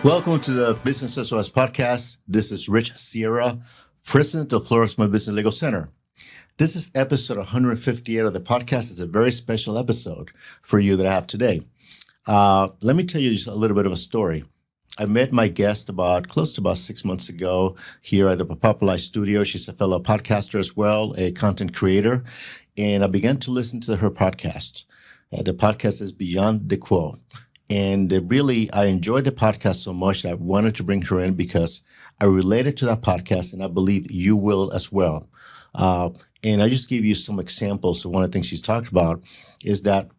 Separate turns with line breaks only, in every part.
Welcome to the Business SOS podcast. This is Rich Sierra, President of Florida Small Business Legal Center. This is episode 158 of the podcast. It's a very special episode for you that I have today. Let me tell you just a little bit of a story. I met my guest close to about 6 months ago here at the Populi Studio. She's a fellow podcaster as well, a content creator, and I began to listen to her podcast. The podcast is Beyond the Quo. And I enjoyed the podcast so much that I wanted to bring her in because I related to that podcast, and I believe you will as well. And I just give you some examples. So one of the things she's talked about is that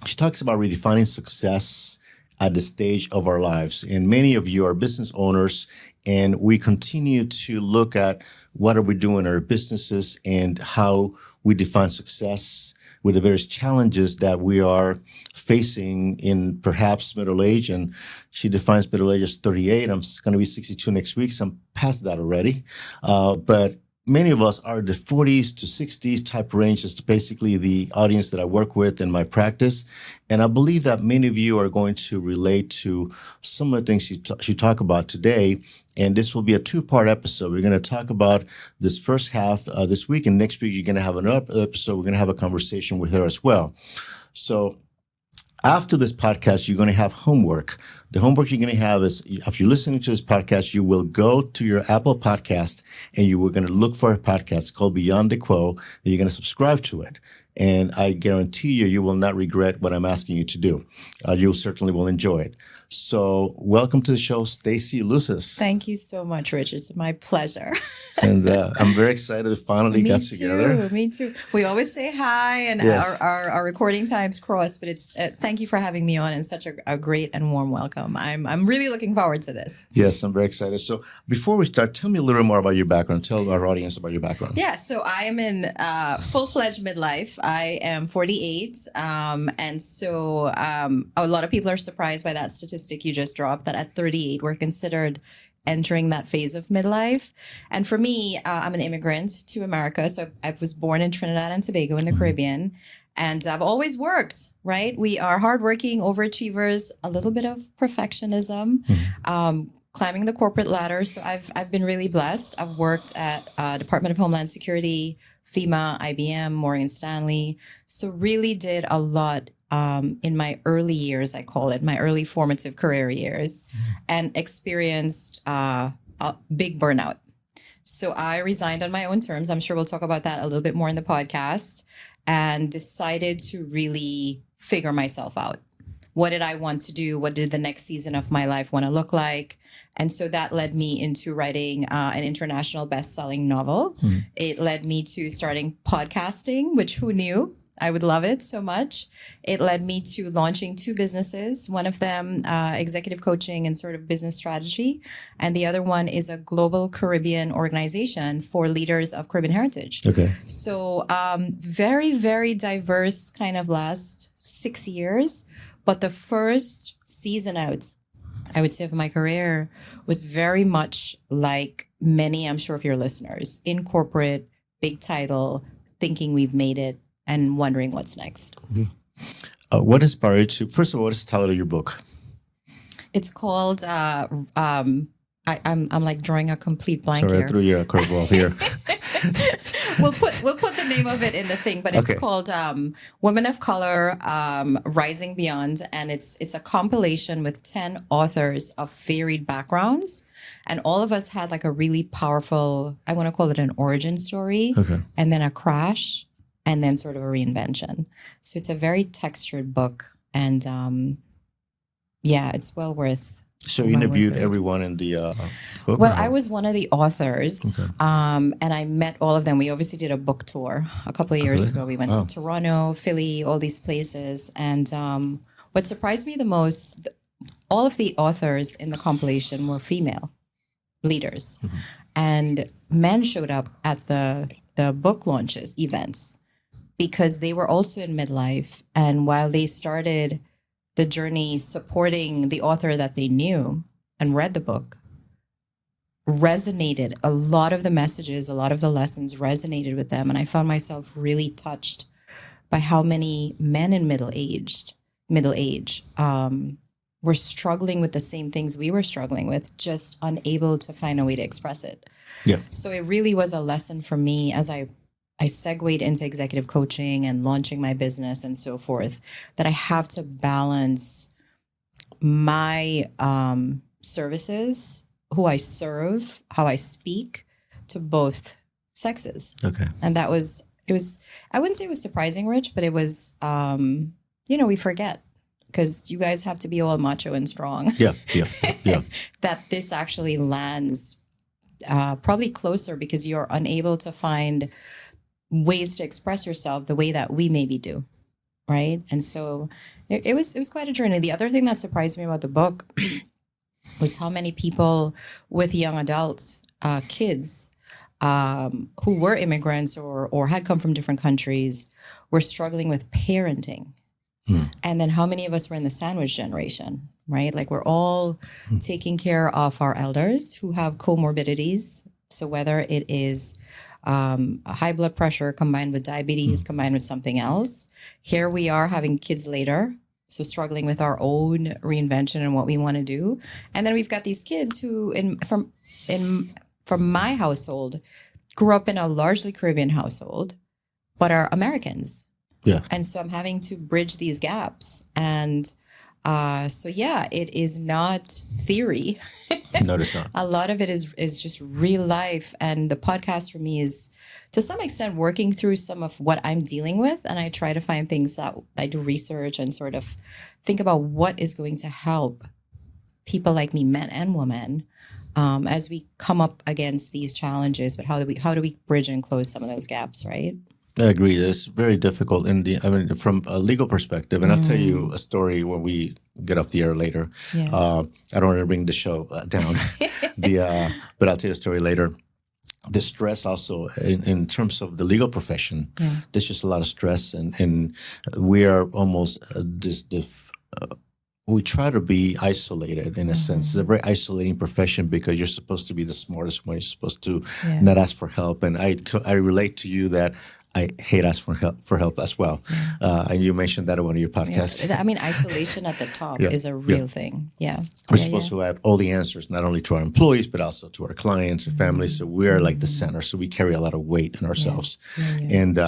she talks about redefining success at the stage of our lives. And many of you are business owners, and we continue to look at what are we doing in our businesses and how we define success with the various challenges that we are facing in perhaps middle age. And she defines middle age as 38. I'm going to be 62 next week, so I'm past that already. But many of us are the 40s to 60s type range. Is basically the audience that I work with in my practice. And I believe that many of you are going to relate to some of the things she talked about today. And this will be a two-part episode. We're going to talk about this first half this week. And next week, you're going to have another episode. We're going to have a conversation with her as well. So after this podcast, you're going to have homework. The homework you're going to have is, if you're listening to this podcast, you will go to your Apple podcast and you are going to look for a podcast called Beyond the Quo, and you're going to subscribe to it. And I guarantee you will not regret what I'm asking you to do. You certainly will enjoy it. So welcome to the show, Stacy Lucis.
Thank you so much, Rich. It's my pleasure.
And I'm very excited to finally get together.
Me too. We always say hi, and yes, our recording times cross, but it's thank you for having me on, and such a great and warm welcome. I'm really looking forward to this.
Yes, I'm very excited. So before we start, tell me a little more about your background. Tell our audience about your background.
Yeah, so I am in full-fledged midlife. I am 48, and so a lot of people are surprised by that statistic you just dropped, that at 38 we're considered entering that phase of midlife. And for me, I'm an immigrant to America. So I was born in Trinidad and Tobago in the Caribbean, and I've always worked, right? We are hardworking overachievers, a little bit of perfectionism, climbing the corporate ladder. So I've been really blessed. I've worked at Department of Homeland Security, FEMA, IBM, Morgan Stanley. So really did a lot in my early years, I call it, my early formative career years, and experienced a big burnout. So I resigned on my own terms. I'm sure we'll talk about that a little bit more in the podcast, and decided to really figure myself out. What did I want to do? What did the next season of my life want to look like? And so that led me into writing an international best-selling novel. It led me to starting podcasting, which who knew? I would love it so much. It led me to launching two businesses, one of them executive coaching and sort of business strategy. And the other one is a global Caribbean organization for leaders of Caribbean heritage.
Okay.
So very, very diverse kind of last 6 years. But the first season out, I would say, of my career was very much like many, I'm sure, of your listeners, in corporate, big title, thinking we've made it, and wondering what's next.
What inspired you? First of all, what is the title of your book?
It's called, I'm like drawing a complete blank
Sorry,
here.
I threw you a curveball here.
We'll put the name of it in the thing, but it's called Women of Color, Rising Beyond. And it's a compilation with 10 authors of varied backgrounds. And all of us had like a really powerful, I want to call it an origin story, and then a crash, and then sort of a reinvention. So it's a very textured book, and it's well worth.
So you interviewed everyone in the book?
Well, I was one of the authors, and I met all of them. We obviously did a book tour a couple of years ago. We went to Toronto, Philly, all these places. And what surprised me the most, all of the authors in the compilation were female leaders. And men showed up at the book launches, events, because they were also in midlife. And while they started the journey supporting the author that they knew and read the book, resonated. A lot of the messages, a lot of the lessons resonated with them. And I found myself really touched by how many men in middle age were struggling with the same things we were struggling with, just unable to find a way to express it.
Yeah.
So it really was a lesson for me as I segued into executive coaching and launching my business and so forth, that I have to balance my services, who I serve, how I speak to both sexes.
Okay.
And it was, I wouldn't say it was surprising, Rich, but it was, we forget, because you guys have to be all macho and strong.
Yeah.
That this actually lands probably closer because you're unable to find ways to express yourself the way that we maybe do. Right. And so it was quite a journey. The other thing that surprised me about the book was how many people with young adults, kids, who were immigrants or had come from different countries, were struggling with parenting. And then how many of us were in the sandwich generation, right? Like we're all taking care of our elders who have comorbidities. So whether it is high blood pressure combined with diabetes, combined with something else, here we are having kids later. So struggling with our own reinvention and what we want to do. And then we've got these kids who from my household grew up in a largely Caribbean household, but are Americans.
Yeah.
And so I'm having to bridge these gaps. And it is not theory.
No, it's not.
A lot of it is just real life. And the podcast for me is, to some extent, working through some of what I'm dealing with. And I try to find things that I do research and sort of think about what is going to help people like me, men and women, as we come up against these challenges. But how do we bridge and close some of those gaps, right?
I agree. It's very difficult from a legal perspective. And I'll tell you a story when we get off the air later.
Yeah.
I don't want to bring the show down, but I'll tell you a story later. The stress also in terms of the legal profession, there's just a lot of stress, and we are almost we try to be isolated in a sense. It's a very isolating profession because you're supposed to be the smartest one. You're supposed to not ask for help. And I relate to you that I hate asking for help as well. And you mentioned that on one of your podcasts.
Yeah. I mean, isolation at the top is a real thing. Yeah.
We're supposed to have all the answers, not only to our employees, but also to our clients and families. So we're like the center. So we carry a lot of weight in ourselves. And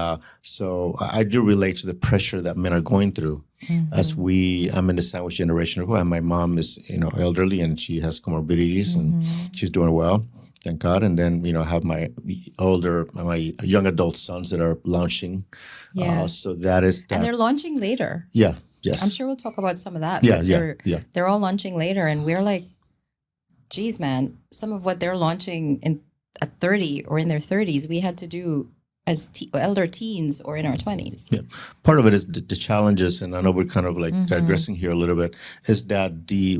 so I do relate to the pressure that men are going through. As I'm in the sandwich generation, and my mom is, elderly and she has comorbidities and she's doing well. Thank God. And then, I have my young adult sons that are launching.
Yeah.
So that is that.
And they're launching later.
Yeah. Yes.
I'm sure we'll talk about some of that.
Yeah.
They're all launching later. And we're like, geez, man, some of what they're launching at 30 or in their 30s, we had to do as elder teens or in our 20s.
Yeah. Part of it is the challenges, and I know we're kind of like digressing here a little bit, is that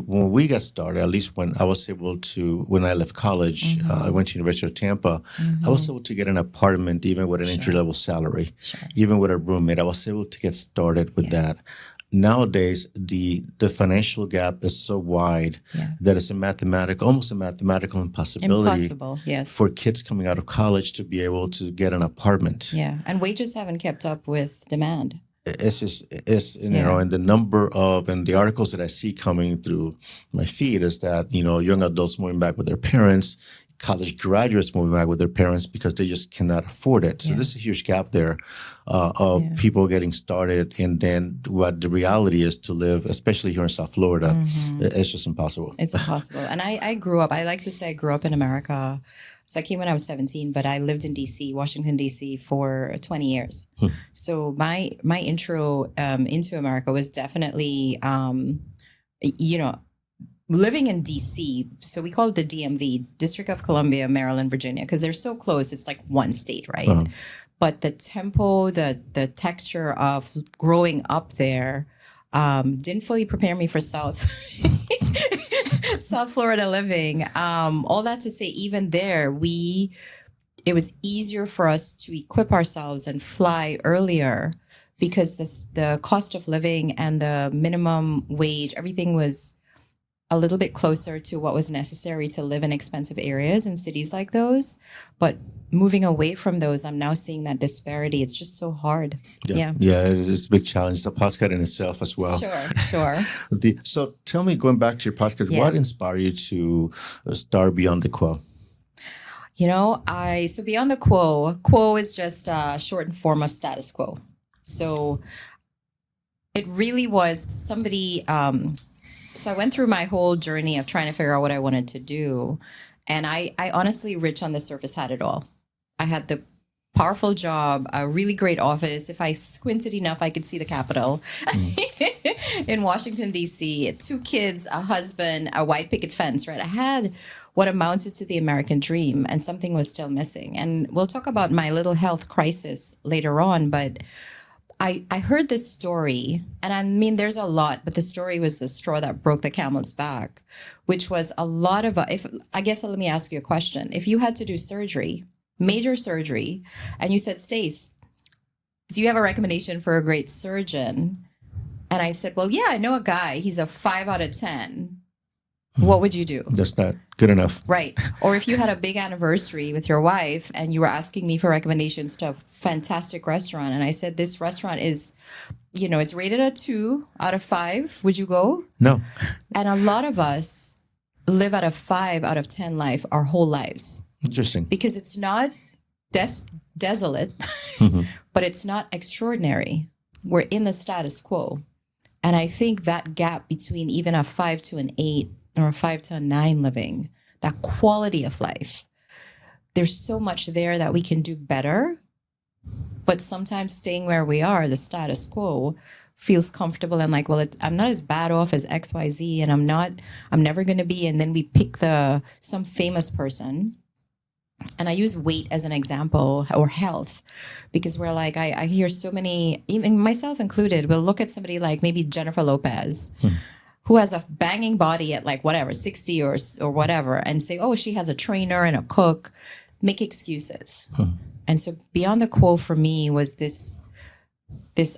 when we got started, at least when I was able to, when I left college, I went to University of Tampa, I was able to get an apartment even with an entry-level salary, even with a roommate. I was able to get started with that. Nowadays, the financial gap is so wide that it's almost a mathematical impossibility.
Impossible, yes.
For kids coming out of college to be able to get an apartment.
Yeah, and wages haven't kept up with demand.
It's and the number and the articles that I see coming through my feed is that, young adults moving back with their parents, college graduates moving back with their parents because they just cannot afford it. So there's a huge gap there of people getting started. And then what the reality is to live, especially here in South Florida, it's just impossible.
It's impossible. And I grew up, I like to say I grew up in America. So I came when I was 17, but I lived in D.C., Washington, D.C. for 20 years. So my intro into America was definitely, living in D.C., so we call it the DMV, District of Columbia, Maryland, Virginia, because they're so close. It's like one state, right? But the tempo, the texture of growing up there didn't fully prepare me for South Florida living. All that to say, even there, it was easier for us to equip ourselves and fly earlier because the cost of living and the minimum wage, everything was a little bit closer to what was necessary to live in expensive areas in cities like those. But moving away from those, I'm now seeing that disparity. It's just so hard. Yeah.
It's a big challenge. It's a podcast in itself as well.
Sure.
So tell me, going back to your podcast, what inspired you to start Beyond the Quo?
So Beyond the Quo is just a shortened form of status quo. So it really was somebody. So I went through my whole journey of trying to figure out what I wanted to do. And I honestly, Rich, on the surface, had it all. I had the powerful job, a really great office. If I squinted enough, I could see the Capitol in Washington, D.C. 2 kids, a husband, a white picket fence, right? I had what amounted to the American dream, and something was still missing. And we'll talk about my little health crisis later on, but I heard this story, and I mean, there's a lot, but the story was the straw that broke the camel's back, which was a lot of, let me ask you a question. If you had to do surgery, major surgery, and you said, Stace, do you have a recommendation for a great surgeon? And I said, well, yeah, I know a guy. He's a 5 out of 10. What would you do?
That's not good enough.
Right. Or if you had a big anniversary with your wife and you were asking me for recommendations to a fantastic restaurant, and I said, this restaurant is, it's rated a 2 out of 5. Would you go?
No.
And a lot of us live at a 5 out of 10 life our whole lives.
Interesting.
Because it's not desolate, but it's not extraordinary. We're in the status quo. And I think that gap between even a 5 to an 8 or a 5 to a 9 living, that quality of life, there's so much there that we can do better. But sometimes staying where we are, the status quo, feels comfortable and like, well, I'm not as bad off as XYZ, and I'm never going to be. And then we pick some famous person. And I use weight as an example, or health, because we're like, I hear so many, even myself included, we'll look at somebody like maybe Jennifer Lopez, who has a banging body at like whatever, 60 or whatever, and say, oh, she has a trainer and a cook, make excuses. And so Beyond the Quo for me was this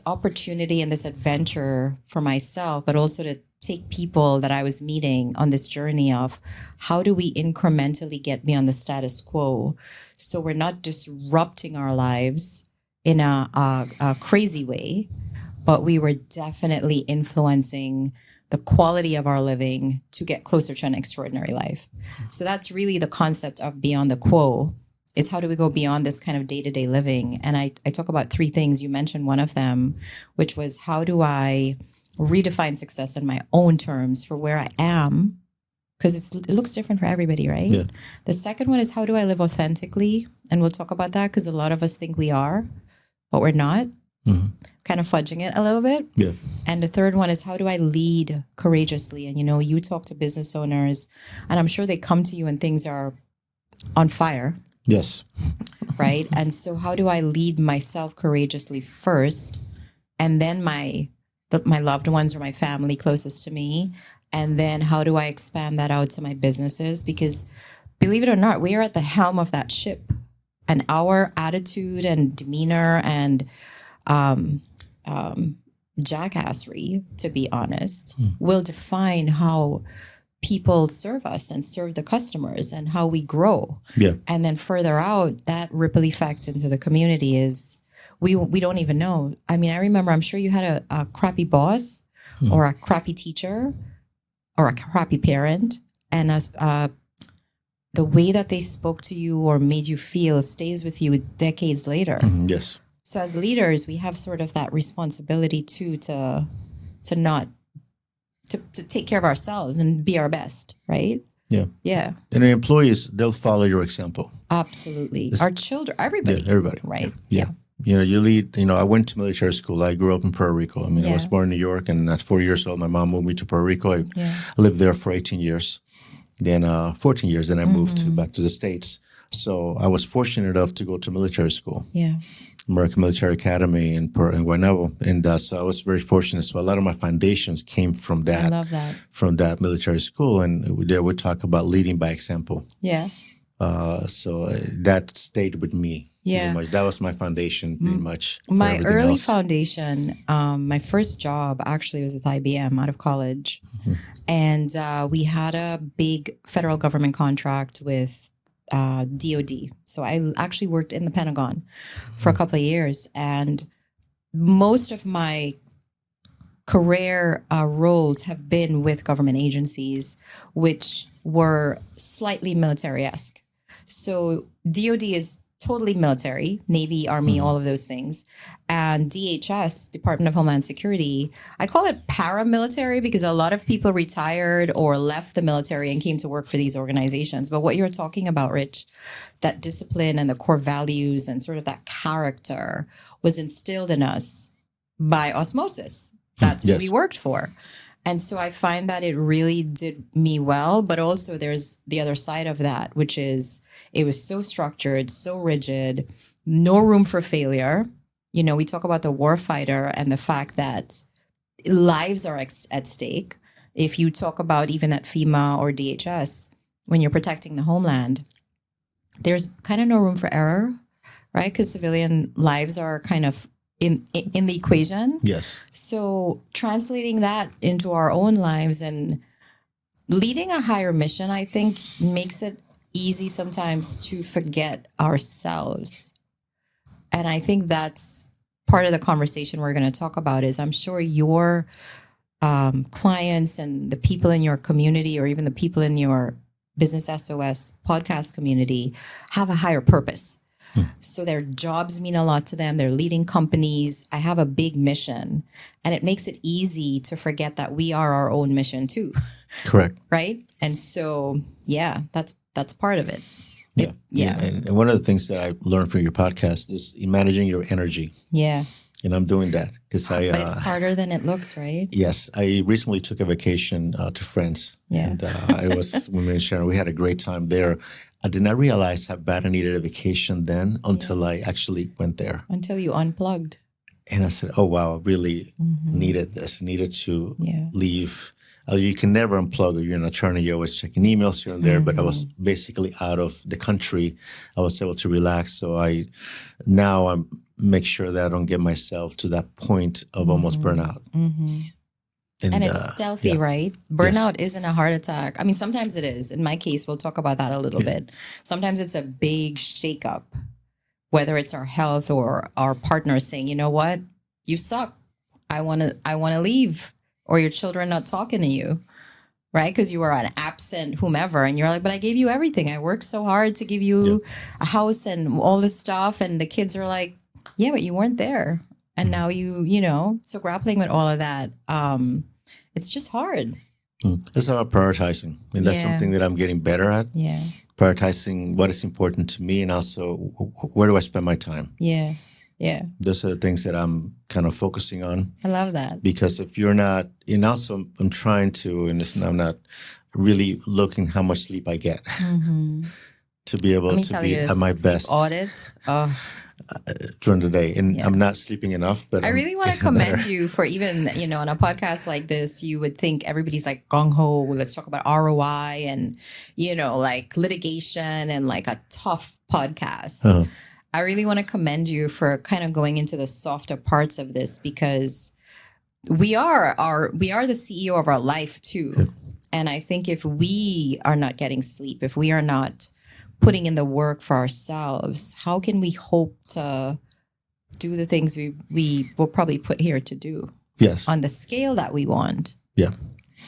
opportunity and this adventure for myself, but also to take people that I was meeting on this journey of how do we incrementally get beyond the status quo so we're not disrupting our lives in a crazy way, but we were definitely influencing the quality of our living to get closer to an extraordinary life. So that's really the concept of Beyond the Quo, is how do we go beyond this kind of day-to-day living? And I talk about 3 things. You mentioned one of them, which was how do I redefine success in my own terms for where I am, because it looks different for everybody, right?
Yeah.
The second one is how do I live authentically? And we'll talk about that because a lot of us think we are, but we're not. Kind of fudging it a little bit.
Yeah.
And the third one is how do I lead courageously? And you talk to business owners, and I'm sure they come to you and things are on fire.
Yes.
Right? And so how do I lead myself courageously first, and then my loved ones or my family closest to me? And then how do I expand that out to my businesses? Because believe it or not, we are at the helm of that ship, and our attitude and demeanor and jackassery, to be honest, will define how people serve us and serve the customers and how we grow.
Yeah.
And then further out, that ripple effect into the community is we don't even know. I mean, I remember, I'm sure you had a crappy boss or a crappy teacher or a crappy parent, and as the way that they spoke to you or made you feel stays with you decades later.
Yes.
So as leaders, we have sort of that responsibility too to take care of ourselves and be our best, right?
Yeah.
Yeah.
And the employees, they'll follow your example.
Absolutely. Our children, everybody.
Yeah, everybody.
Right.
Yeah. You lead, I went to military school. I grew up in Puerto Rico. I mean, I was born in New York, and at 4 years old, my mom moved me to Puerto Rico. I lived there for 18 years, then 14 years, then I moved back to the States. So I was fortunate enough to go to military school.
Yeah.
American Military Academy in Guaynabo. And so I was very fortunate. So a lot of my foundations came from that.
I love that.
From that military school. And there we talk about leading by example.
Yeah.
So that stayed with me.
Yeah.
Pretty much. That was my foundation, pretty much. For
My
everything
early
else.
foundation, my first job actually was with IBM out of college. And we had a big federal government contract with DOD. So I actually worked in the Pentagon for a couple of years. And most of my career roles have been with government agencies, which were slightly military-esque. So DOD is totally military, Navy, Army, all of those things. And DHS, Department of Homeland Security, I call it paramilitary because a lot of people retired or left the military and came to work for these organizations. But what you're talking about, Rich, that discipline and the core values and sort of that character was instilled in us by osmosis. That's
Yes.
who we worked for. And so I find that it really did me well, but also there's the other side of that, which is it was so structured, so rigid, no room for failure. You know, we talk about the warfighter and the fact that lives are at stake. If you talk about even at FEMA or DHS, when you're protecting the homeland, there's kind of no room for error, right? Because civilian lives are kind of in the equation.
Yes.
So translating that into our own lives and leading a higher mission, I think makes it easy sometimes to forget ourselves. And I think that's part of the conversation we're going to talk about is I'm sure your clients and the people in your community or even the people in your Business SOS podcast community have a higher purpose. So their jobs mean a lot to them. They're leading companies. I have a big mission. And it makes it easy to forget that we are our own mission too.
Correct.
Right? And so, yeah, that's part of it.
Yeah. And one of the things that I learned from your podcast is managing your energy.
Yeah.
And I'm doing that because
But it's harder than it looks, right?
Yes, I recently took a vacation to France.
Yeah.
And I was with me and Sharon. We had a great time there. I did not realize how bad I needed a vacation then until I actually went there.
Until you unplugged.
And I said, oh, wow, I really needed this, needed to leave. You can never unplug if you're an attorney. You're always checking emails here and there. But I was basically out of the country. I was able to relax. So I'm make sure that I don't get myself to that point of almost burnout.
And it's stealthy, right? Burnout isn't a heart attack. I mean, sometimes it is. In my case, we'll talk about that a little bit. Sometimes it's a big shakeup, whether it's our health or our partner saying, you know what, you suck. I want to leave. Or your children not talking to you, right? Because you were an absent whomever. And you're like, but I gave you everything. I worked so hard to give you a house and all this stuff. And the kids are like, yeah, but you weren't there. And now so grappling with all of that, it's just hard.
It's about prioritizing. And that's something that I'm getting better at.
Yeah.
Prioritizing what is important to me and also where do I spend my time?
Yeah. Yeah.
Those are the things that I'm kind of focusing on.
I love that.
Because if you're not, and also I'm trying to, I'm not really looking how much sleep I get to be able to be at my best
audit.
during the day. And I'm not sleeping enough, but
I really want to commend you for even, on a podcast like this, you would think everybody's like gung-ho, let's talk about ROI and, like litigation and like a tough podcast. I really want to commend you for kind of going into the softer parts of this because we are the CEO of our life too. And I think if we are not getting sleep, if we are not putting in the work for ourselves, how can we hope to do the things we will probably put here to do?
Yes.
On the scale that we want.
Yeah.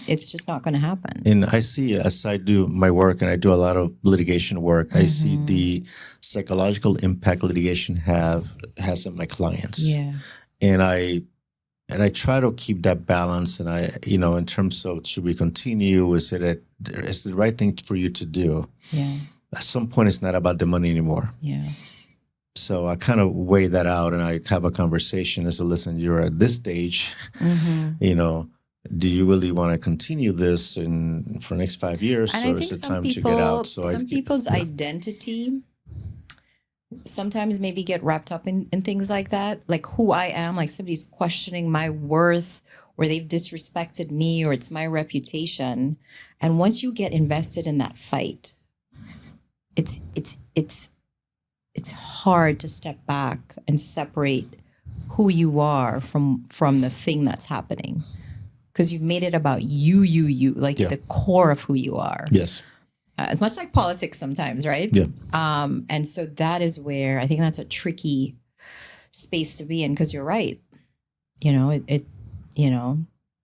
It's just not going to happen.
And I see, as I do my work and I do a lot of litigation work, I see the psychological impact litigation has on my clients.
Yeah.
And I try to keep that balance. And in terms of should we continue? Is it the right thing for you to do?
Yeah.
At some point, it's not about the money anymore.
Yeah.
So I kind of weigh that out and I have a conversation as a listen, you're at this stage, do you really want to continue this for the next 5 years,
and
or is it time to get out? So
some people's identity sometimes maybe get wrapped up in things like that, like who I am, like somebody's questioning my worth, or they've disrespected me, or it's my reputation. And once you get invested in that fight, it's hard to step back and separate who you are from the thing that's happening, because you've made it about you, like
Yeah.
the core of who you are.
Yes.
As much like politics sometimes, right?
Yeah.
And so that is where I think that's a tricky space to be in, because you're right.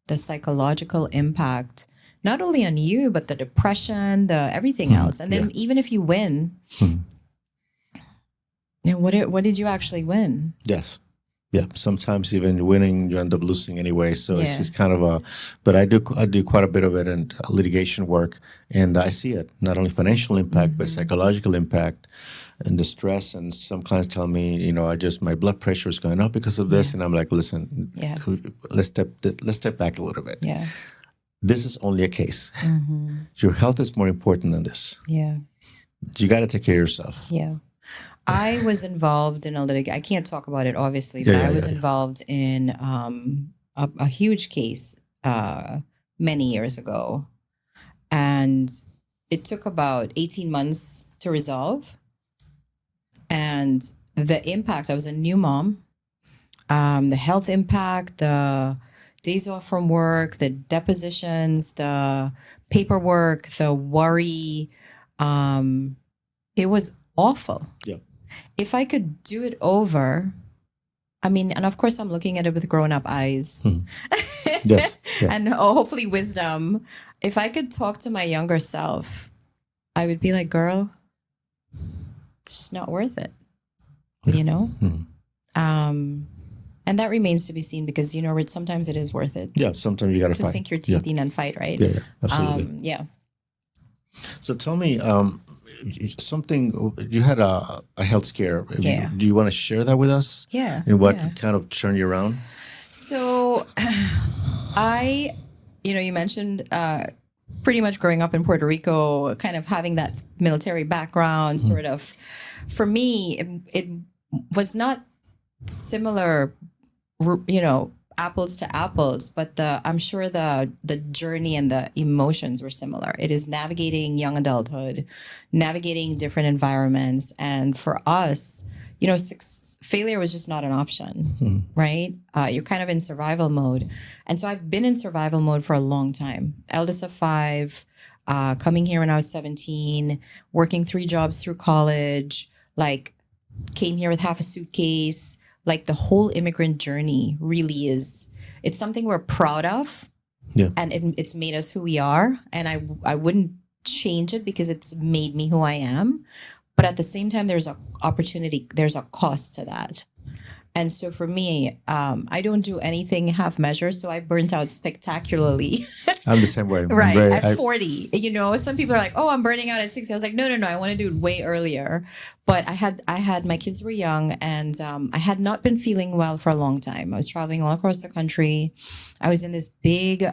The psychological impact, not only on you, but the depression, the everything else. And then even if you win, what did you actually win?
Yes. Yeah. Sometimes even winning, you end up losing anyway. So it's
Yeah.
just kind of but I do quite a bit of it and litigation work, and I see it, not only financial impact, but psychological impact and the stress. And some clients tell me, my blood pressure is going up because of this. And I'm like, listen, let's step back a little bit.
Yeah.
This is only a case. Your health is more important than this.
Yeah.
You got to take care of yourself.
Yeah. I was involved in I can't talk about it, obviously, but I was involved in a huge case many years ago. And it took about 18 months to resolve. And the impact, I was a new mom, the health impact, the days off from work, the depositions, the paperwork, the worry, it was awful.
Yeah.
If I could do it over, and of course I'm looking at it with grown-up eyes.
Yes. Yeah.
And hopefully wisdom. If I could talk to my younger self, I would be like, girl, it's just not worth it. And that remains to be seen, because, Rich, sometimes it is worth it.
Yeah. Sometimes you got to
To
fight.
sink your teeth in and fight, right?
Yeah. Absolutely.
Yeah.
So tell me, something, you had a health scare.
Yeah.
Do you want to share that with us?
Yeah.
And what
yeah.
kind of turned you around?
So you mentioned pretty much growing up in Puerto Rico, kind of having that military background, sort of. For me, it was not similar, apples to apples, but I'm sure the journey and the emotions were similar. It is navigating young adulthood, navigating different environments. And for us, failure was just not an option, right? You're kind of in survival mode. And so I've been in survival mode for a long time. Eldest of 5, coming here when I was 17, working 3 jobs through college, came here with half a suitcase. The whole immigrant journey really it's something we're proud of.
Yeah.
And it's made us who we are. And I wouldn't change it, because it's made me who I am. But at the same time, there's an opportunity, there's a cost to that. And so for me, I don't do anything half measure. So I burnt out spectacularly.
I'm the same way.
Right. At 40, some people are like, oh, I'm burning out at 60. I was like, no. I want to do it way earlier. But I had, my kids were young, and I had not been feeling well for a long time. I was traveling all across the country. I was in this big,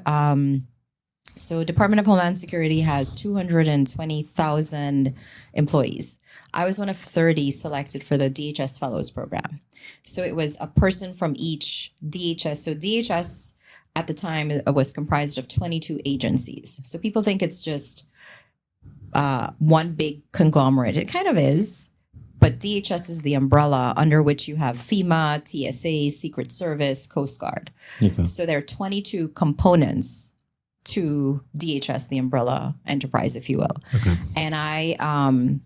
so Department of Homeland Security has 220,000 employees. I was one of 30 selected for the DHS Fellows Program. So it was a person from each DHS. So DHS at the time was comprised of 22 agencies. So people think it's just one big conglomerate. It kind of is. But DHS is the umbrella under which you have FEMA, TSA, Secret Service, Coast Guard.
Okay.
So there are 22 components to DHS, the umbrella enterprise, if you will.
Okay.
And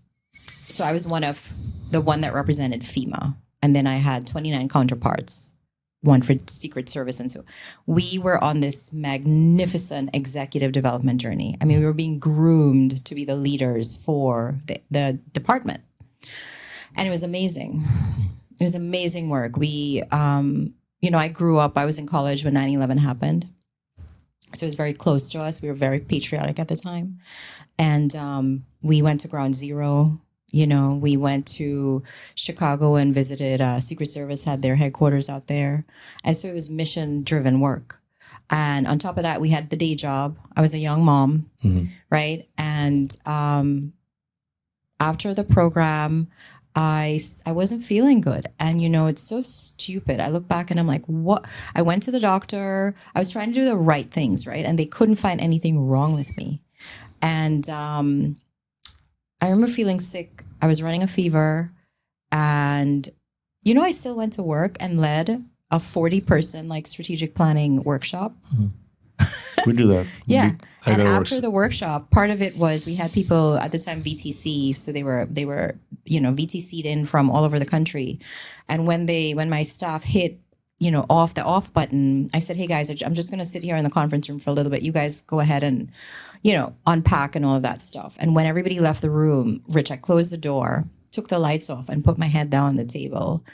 so I was one that represented FEMA. And then I had 29 counterparts, one for Secret Service. And so we were on this magnificent executive development journey. We were being groomed to be the leaders for the department. And it was amazing. It was amazing work. We, I grew up, I was in college when 9/11 happened. So it was very close to us. We were very patriotic at the time. And we went to Ground Zero. We went to Chicago and visited, Secret Service had their headquarters out there. And so it was mission-driven work. And on top of that, we had the day job. I was a young mom, right? And after the program, I wasn't feeling good. And, it's so stupid. I look back and I'm like, what? I went to the doctor. I was trying to do the right things, right? And they couldn't find anything wrong with me. And I remember feeling sick. I was running a fever, and I still went to work and led a 40-person like strategic planning workshop.
We do that.
Yeah.
I
And
gotta
after
work.
the workshop, part of it was we had people at the time VTC, so they were VTC'd in from all over the country. And when my staff hit off the off button, I said, "Hey guys, I'm just going to sit here in the conference room for a little bit. You guys go ahead and unpack and all of that stuff." And when everybody left the room, Rich, I closed the door, took the lights off, and put my head down on the table.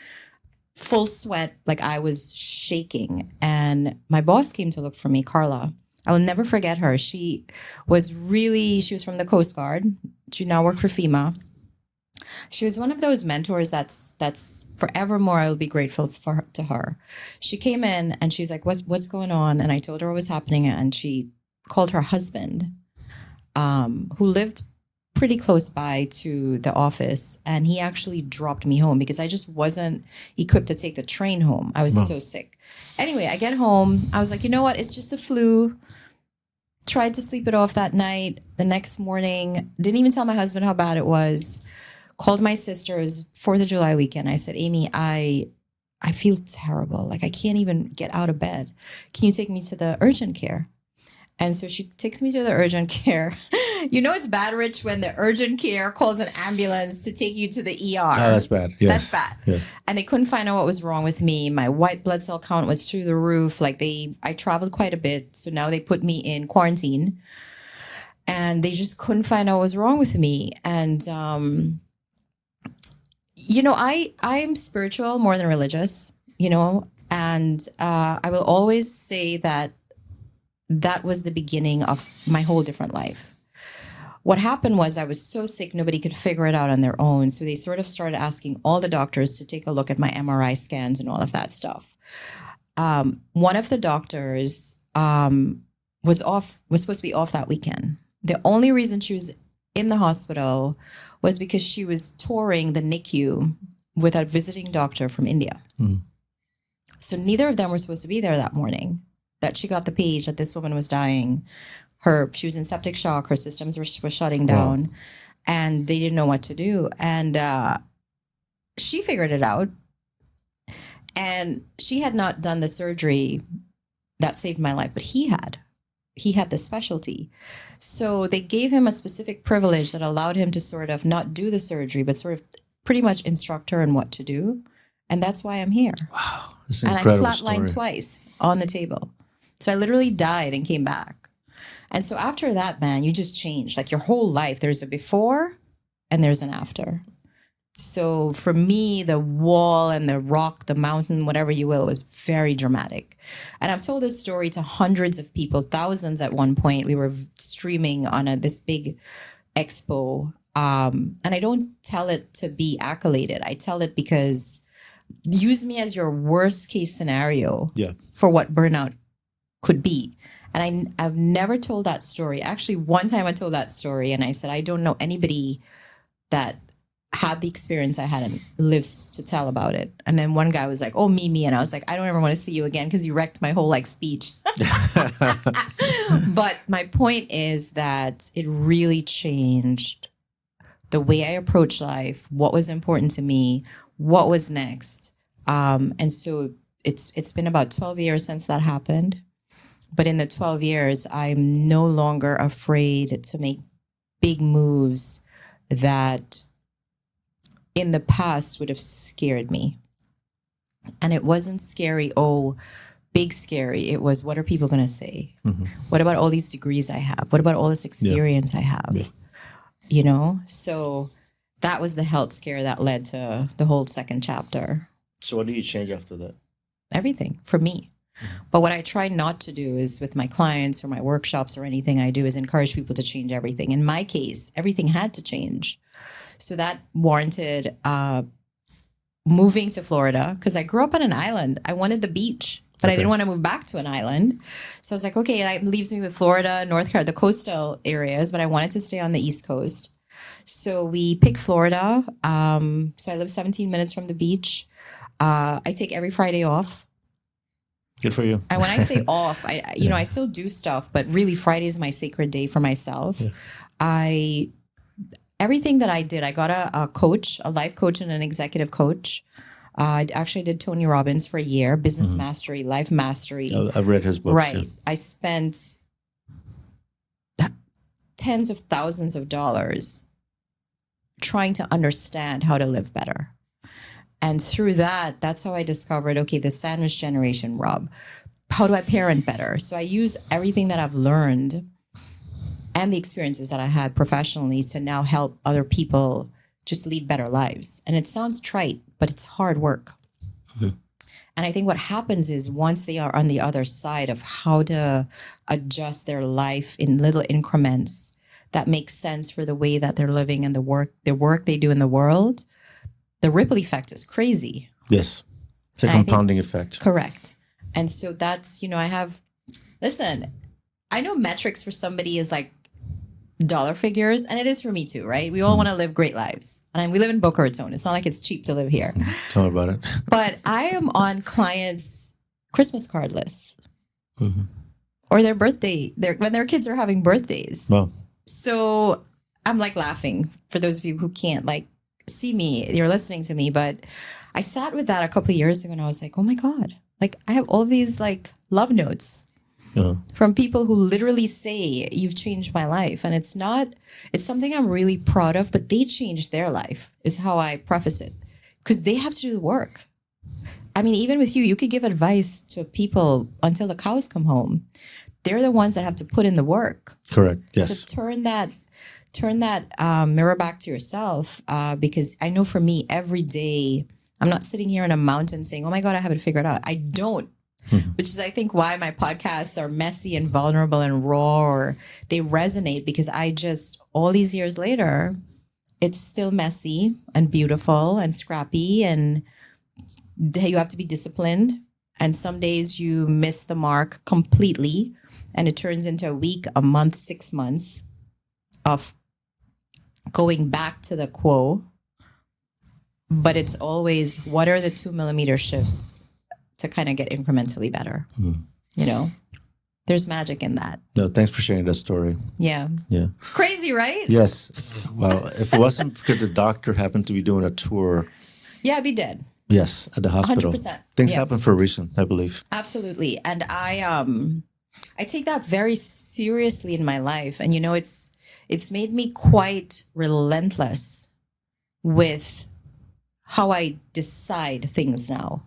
Full sweat, like I was shaking. And my boss came to look for me, Carla. I will never forget her. She was from the Coast Guard. She now worked for FEMA. She was one of those mentors that's forevermore I'll be grateful to her. She came in and she's like, what's going on? And I told her what was happening. And she called her husband, who lived pretty close by to the office. And he actually dropped me home because I just wasn't equipped to take the train home. I was so sick. Anyway, I get home. I was like, you know what? It's just a flu. Tried to sleep it off that night. The next morning, didn't even tell my husband how bad it was. Called my sister. It was 4th of July weekend. I said, Amy, I feel terrible. Like I can't even get out of bed. Can you take me to the urgent care? And so she takes me to the urgent care. It's bad, Rich, when the urgent care calls an ambulance to take you to the ER.
Oh, that's bad. Yes.
That's bad.
Yeah.
And they couldn't find out what was wrong with me. My white blood cell count was through the roof. I traveled quite a bit. So now they put me in quarantine. And they just couldn't find out what was wrong with me. And, I'm spiritual more than religious, and I will always say that was the beginning of my whole different life. What happened was I was so sick, nobody could figure it out on their own. So they sort of started asking all the doctors to take a look at my MRI scans and all of that stuff. One of the doctors was supposed to be off that weekend. The only reason she was in the hospital was because she was touring the NICU with a visiting doctor from India.
Mm.
So neither of them were supposed to be there that morning. That she got the page that this woman was dying. She was in septic shock. Her systems were shutting down. Wow. And they didn't know what to do. And she figured it out. And she had not done the surgery that saved my life, but he had. He had the specialty. So they gave him a specific privilege that allowed him to sort of not do the surgery, but sort of pretty much instruct her in what to do. And that's why I'm here.
Wow. That's an
and I
incredible
flatlined
story.
Twice on the table. So I literally died and came back. And so after that, man, you just change. Like your whole life, there's a before and there's an after. So for me, the wall and the rock, the mountain, whatever you will, was very dramatic. And I've told this story to hundreds of people, thousands at one point. We were streaming on this big expo. And I don't tell it to be accoladed. I tell it because use me as your worst case scenario for what burnout could be. And I've never told that story. Actually, one time I told that story and I said, I don't know anybody that had the experience I had and lives to tell about it. And then one guy was like, oh, me. And I was like, I don't ever want to see you again because you wrecked my whole speech. But my point is that it really changed the way I approach life, what was important to me, what was next. And so it's been about 12 years since that happened. But in the 12 years, I'm no longer afraid to make big moves that in the past would have scared me. And it wasn't scary, big scary. It was, what are people going to say? Mm-hmm. What about all these degrees I have? What about all this experience I have? Yeah. So that was the health scare that led to the whole second chapter.
So what do you change after that?
Everything for me. Mm-hmm. But what I try not to do is with my clients or my workshops or anything I do is encourage people to change everything. In my case, everything had to change. So that warranted moving to Florida because I grew up on an island. I wanted the beach, but I didn't want to move back to an island. So I was like, okay, that leaves me with Florida, North Carolina, the coastal areas, but I wanted to stay on the East Coast. So we picked Florida. So I live 17 minutes from the beach. I take every Friday off.
Good for you.
And when I say off, I still do stuff, but really Friday is my sacred day for myself. Yeah. everything that I did, I got a coach, a life coach and an executive coach. I actually did Tony Robbins for a year, business mastery, life mastery.
I've read his books.
Right.
Yeah.
I spent tens of thousands of dollars trying to understand how to live better. And through that, that's how I discovered, okay, the sandwich generation, Rob. How do I parent better? So I use everything that I've learned and the experiences that I had professionally to now help other people just lead better lives. And it sounds trite, but it's hard work. Mm-hmm. And I think what happens is once they are on the other side of how to adjust their life in little increments that makes sense for the way that they're living and the work they do in the world, the ripple effect is crazy.
Yes. It's a compounding effect.
Correct. And so that's, I know metrics for somebody is like dollar figures, and it is for me too, right? We all want to live great lives. And we live in Boca Raton. It's not like it's cheap to live here.
Tell me about it.
But I am on clients' Christmas card lists or their birthday, when their kids are having birthdays.
Wow.
So I'm like laughing for those of you who can't like see me, you're listening to me, but I sat with that a couple of years ago and I was like, oh my God, like I have all these like love notes from people who literally say you've changed my life. And it's something I'm really proud of, but they changed their life is how I preface it because they have to do the work. I mean, even with you could give advice to people until the cows come home. They're the ones that have to put in the work.
Correct. Yes.
So turn that mirror back to yourself because I know for me, every day, I'm not sitting here in a mountain saying, oh my God, I have it figured out. I don't. Which is, I think, why my podcasts are messy and vulnerable and raw, or they resonate because all these years later, it's still messy and beautiful and scrappy, and you have to be disciplined. And some days you miss the mark completely, and it turns into a week, a month, 6 months of going back to the quo. But it's always, what are the 2 millimeter shifts to kind of get incrementally better? There's magic in that.
No, thanks for sharing that story.
Yeah. It's crazy, right?
Yes. Well, if it wasn't because the doctor happened to be doing a tour.
Yeah, I'd be dead.
Yes, at the hospital.
100%.
Things happen for a reason, I believe.
Absolutely. And I take that very seriously in my life. And it's made me quite relentless with how I decide things now.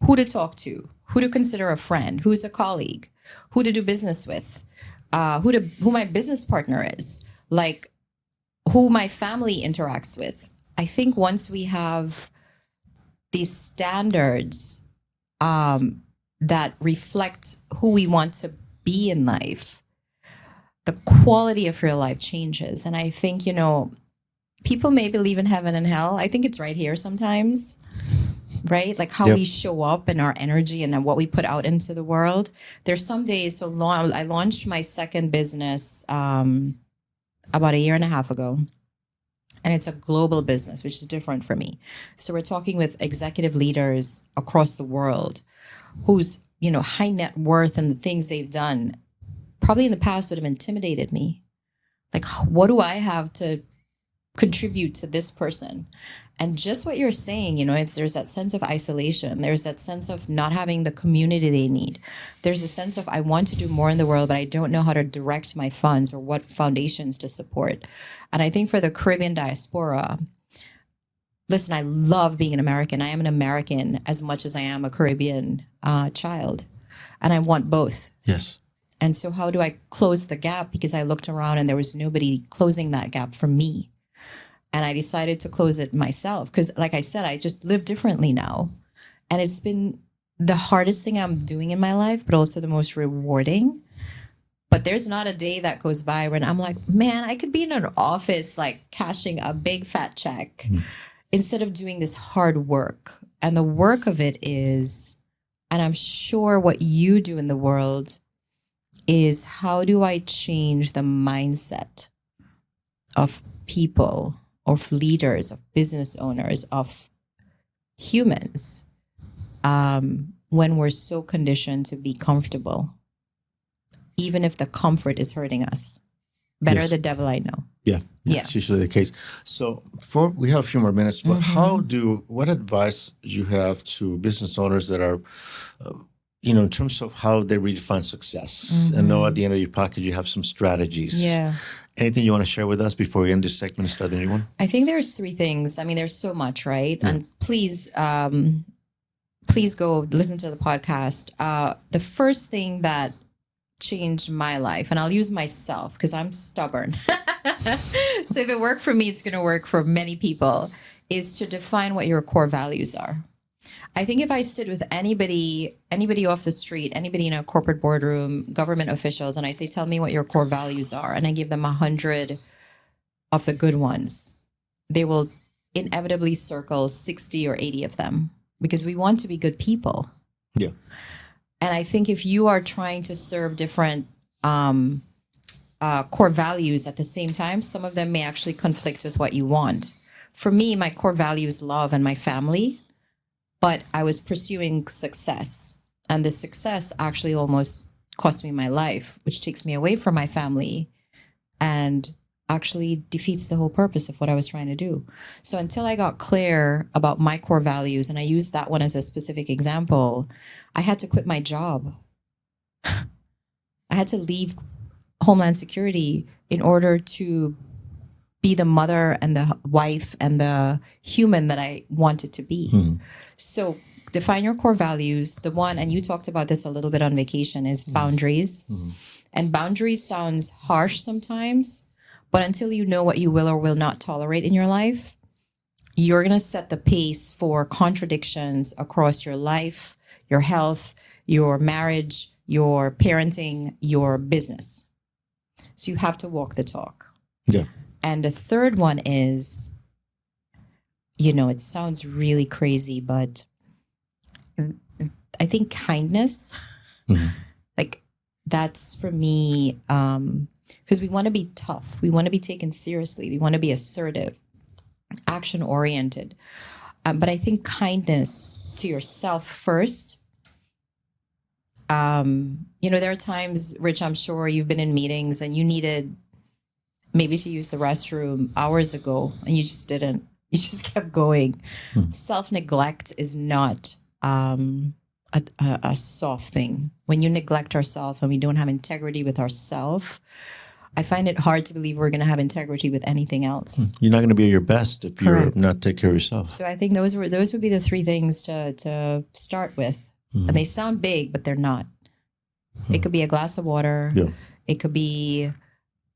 Who to talk to, who to consider a friend, who's a colleague, who to do business with, who my business partner is, like who my family interacts with. I think once we have these standards that reflect who we want to be in life, the quality of your life changes. And I think, people may believe in heaven and hell. I think it's right here sometimes. Right? Like how we show up and our energy and what we put out into the world. There's some days, I launched my second business about 1.5 years ago. And it's a global business, which is different for me. So we're talking with executive leaders across the world whose, high net worth and the things they've done probably in the past would have intimidated me. Like, what do I have to contribute to this person? And just what you're saying, there's that sense of isolation. There's that sense of not having the community they need. There's a sense of I want to do more in the world, but I don't know how to direct my funds or what foundations to support. And I think for the Caribbean diaspora, listen, I love being an American. I am an American as much as I am a Caribbean child. And I want both.
Yes.
And so how do I close the gap? Because I looked around and there was nobody closing that gap for me. And I decided to close it myself because, like I said, I just live differently now. And it's been the hardest thing I'm doing in my life, but also the most rewarding. But there's not a day that goes by when I'm like, man, I could be in an office like cashing a big fat check instead of doing this hard work. And the work of it is, and I'm sure what you do in the world is, how do I change the mindset of people, of leaders, of business owners, of humans, when we're so conditioned to be comfortable, even if the comfort is hurting us. Better the devil I know.
Yeah.
Yeah.
It's usually the case. So we have a few more minutes, but what advice you have to business owners that are, in terms of how they redefine success? I know at the end of your podcast, you have some strategies.
Yeah.
Anything you want to share with us before we end this segment and start the new one?
I think there's three things. I mean, there's so much, right? Yeah. And please go listen to the podcast. The first thing that changed my life, and I'll use myself because I'm stubborn. So if it worked for me, it's going to work for many people, is to define what your core values are. I think if I sit with anybody off the street, anybody in a corporate boardroom, government officials, and I say, tell me what your core values are, and I give them 100 of the good ones, they will inevitably circle 60 or 80 of them because we want to be good people.
Yeah.
And I think if you are trying to serve different core values at the same time, some of them may actually conflict with what you want. For me, my core value is love and my family. But I was pursuing success, and the success actually almost cost me my life, which takes me away from my family and actually defeats the whole purpose of what I was trying to do. So until I got clear about my core values, and I used that one as a specific example, I had to quit my job. I had to leave Homeland Security in order to be the mother and the wife and the human that I wanted to be. So define your core values. The one, and you talked about this a little bit on vacation, is boundaries. And boundaries sounds harsh sometimes, but until you know what you will or will not tolerate in your life, you're going to set the pace for contradictions across your life, your health, your marriage, your parenting, your business. So you have to walk the talk.
Yeah.
And the third one is, it sounds really crazy, but I think kindness, like that's for me, because we want to be tough. We want to be taken seriously. We want to be assertive, action oriented. But I think kindness to yourself first. There are times, Rich, I'm sure you've been in meetings and you needed maybe to use the restroom hours ago and you just didn't. You just kept going. Self-neglect is not a soft thing. When you neglect ourselves and we don't have integrity with ourselves, I find it hard to believe we're going to have integrity with anything else.
You're not going to be at your best if you're not taking care of yourself.
So I think those would be the three things to start with. And they sound big, but they're not. It could be a glass of water.
Yeah.
It could be,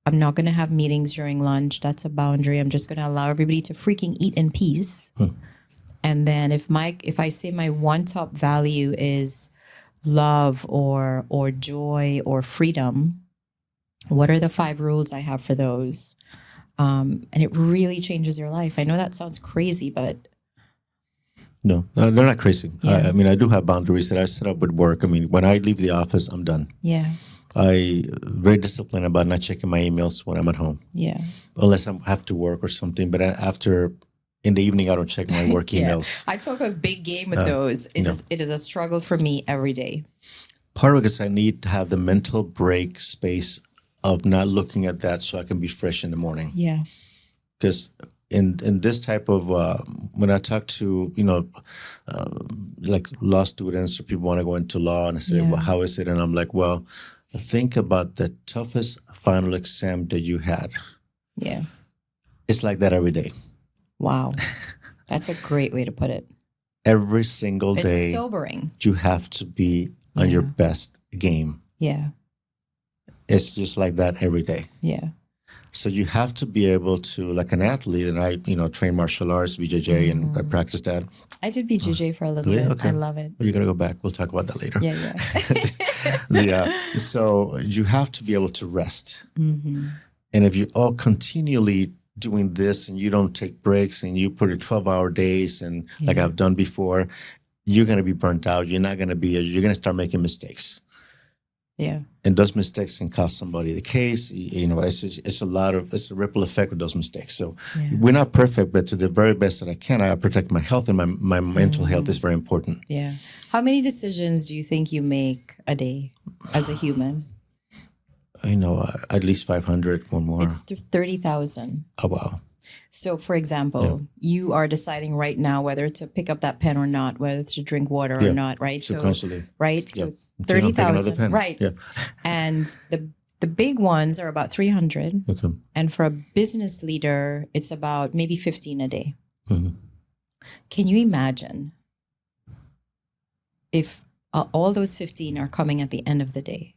I'm not going to have meetings during lunch. That's a boundary. I'm just going to allow everybody to freaking eat in peace. And then if I say my one top value is love or joy or freedom, what are the 5 rules I have for those? And it really changes your life. I know that sounds crazy, but
no, they're not crazy.
Yeah.
I do have boundaries that I set up with work. When I leave the office, I'm done.
Yeah.
I'm very disciplined about not checking my emails when I'm at home.
Yeah.
Unless I have to work or something. But in the evening, I don't check my work emails.
I talk a big game with those. It is a struggle for me every day.
Part of it is I need to have the mental break space of not looking at that so I can be fresh in the morning.
Yeah.
Because in this type of, when I talk to, like law students or people want to go into law and I say, well, how is it? And I'm like, well, think about the toughest final exam that you had.
Yeah.
It's like that every day.
Wow. That's a great way to put it.
Every single day.
It's sobering.
You have to be on your best game.
Yeah.
It's just like that every day.
Yeah.
So you have to be able to, like an athlete, and I, train martial arts, BJJ, and I practiced that.
I did BJJ for a little bit. Okay. I love it.
Well, you got to go back. We'll talk about that later.
Yeah.
So you have to be able to rest. And if you're all continually doing this and you don't take breaks and you put 12-hour days and like I've done before, you're going to be burnt out. You're going to start making mistakes.
Yeah.
And those mistakes can cost somebody the case. It's a ripple effect with those mistakes. So we're not perfect, but to the very best that I can, I protect my health, and my mental health is very important.
Yeah. How many decisions do you think you make a day as a human?
At least 500 or more.
It's 30,000.
Oh, wow.
So, for example, you are deciding right now whether to pick up that pen or not, whether to drink water or not, right?
Subconsciously.
Right? So,
Yeah.
30,000. Right.
Yeah.
And the big ones are about 300.
Okay.
And for a business leader, it's about maybe 15 a day.
Mm-hmm.
Can you imagine if all those 15 are coming at the end of the day?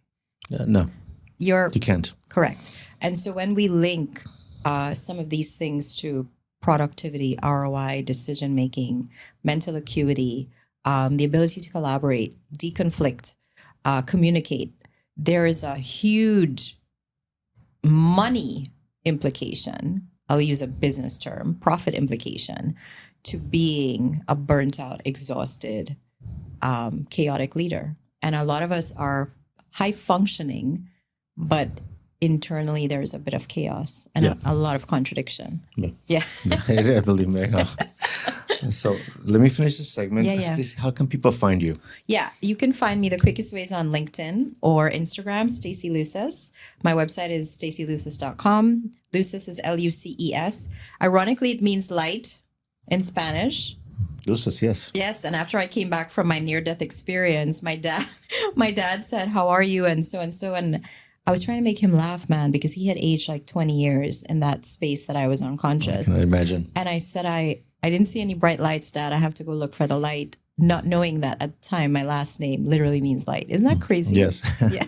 No,
You
can't.
Correct. And so when we link some of these things to productivity, ROI, decision making, mental acuity, the ability to collaborate, deconflict, communicate, there is a huge money implication. I'll use a business term, profit implication to being a burnt out, exhausted, chaotic leader. And a lot of us are high functioning, but internally there's a bit of chaos and a lot of contradiction. Yeah.
I believe me. So let me finish this segment.
Yeah.
Stacey, how can people find you?
Yeah, you can find me the quickest ways on LinkedIn or Instagram, Stacey Lucis. My website is staceylucis.com. Lucis is Luces. Ironically, it means light in Spanish.
Lucis, yes.
Yes, and after I came back from my near-death experience, my dad said, "How are you?" and so and so, and I was trying to make him laugh, man, because he had aged like 20 years in that space that I was unconscious.
I can imagine.
And I said, I didn't see any bright lights, Dad. I have to go look for the light, not knowing that at the time my last name literally means light. Isn't that crazy?
Yes.
Yeah.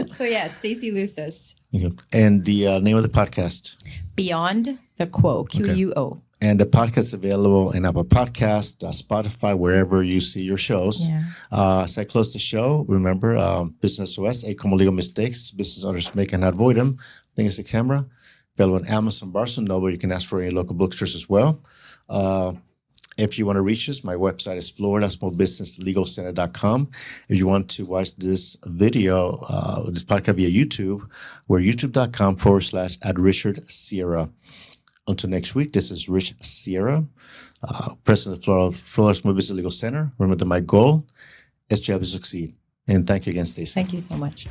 So yeah, Stacey Lucis.
Okay. And the name of the podcast?
Beyond the Quo, Quo.
And the podcast is available in Apple Podcast, Spotify, wherever you see your shows.
Yeah.
As I close the show, remember, Business OS, 8 common legal mistakes business owners make and not avoid them. I think it's the camera. Available on Amazon, Barnes & Noble. You can ask for any local bookstores as well. If you want to reach us, my website is floridasmallbusinesslegalcenter.com. If you want to watch this video, this podcast via YouTube, we're youtube.com/@RichardSierra. Until next week, this is Rich Sierra, President of Florida Small Business Legal Center. Remember that my goal is to help you succeed. And thank you again, Stacey.
Thank you so much.